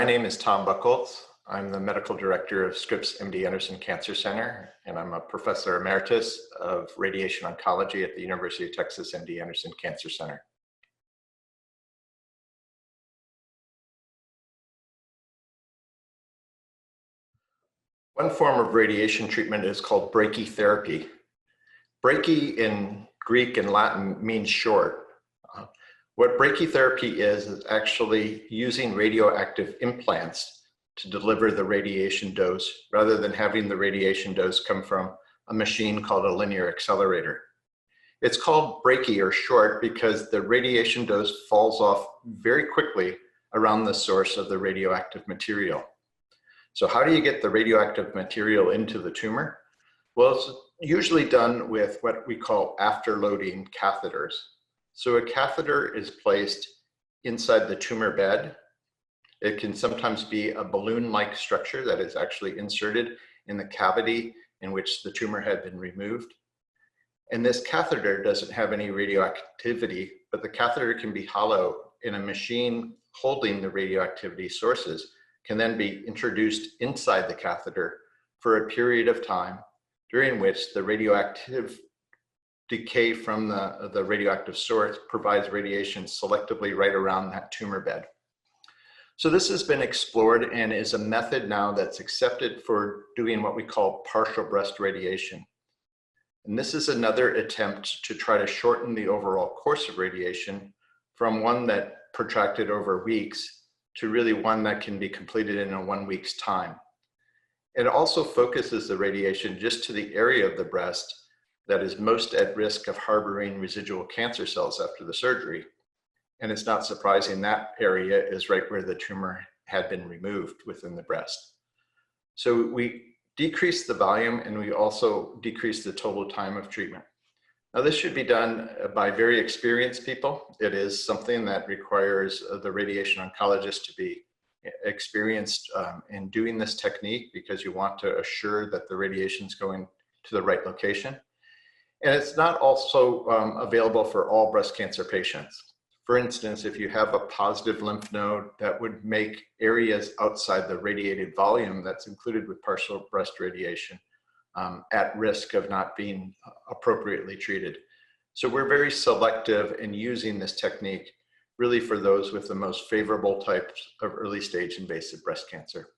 My name is Tom Buchholz. I'm the medical director of Scripps MD Anderson Cancer Center, and I'm a professor emeritus of radiation oncology at the University of Texas MD Anderson Cancer Center. One form of radiation treatment is called brachytherapy. Brachy in Greek and Latin means short. What brachytherapy is actually using radioactive implants to deliver the radiation dose rather than having the radiation dose come from a machine called a linear accelerator. It's called brachy or short because the radiation dose falls off very quickly around the source of the radioactive material. So how do you get the radioactive material into the tumor? Well, it's usually done with what we call afterloading catheters. So a catheter is placed inside the tumor bed. It can sometimes be a balloon-like structure that is actually inserted in the cavity in which the tumor had been removed. And this catheter doesn't have any radioactivity, but the catheter can be hollow, and a machine holding the radioactivity sources can then be introduced inside the catheter for a period of time during which the radioactive decay from the radioactive source provides radiation selectively right around that tumor bed. So this has been explored and is a method now that's accepted for doing what we call partial breast radiation. And this is another attempt to try to shorten the overall course of radiation from one that protracted over weeks to really one that can be completed in a 1 week's time. It also focuses the radiation just to the area of the breast that is most at risk of harboring residual cancer cells after the surgery. And it's not surprising that area is right where the tumor had been removed within the breast. So we decrease the volume and we also decrease the total time of treatment. Now this should be done by very experienced people. It is something that requires the radiation oncologist to be experienced in doing this technique because you want to assure that the radiation is going to the right location. And it's not also available for all breast cancer patients. For instance, if you have a positive lymph node, that would make areas outside the radiated volume that's included with partial breast radiation at risk of not being appropriately treated. So we're very selective in using this technique really for those with the most favorable types of early stage invasive breast cancer.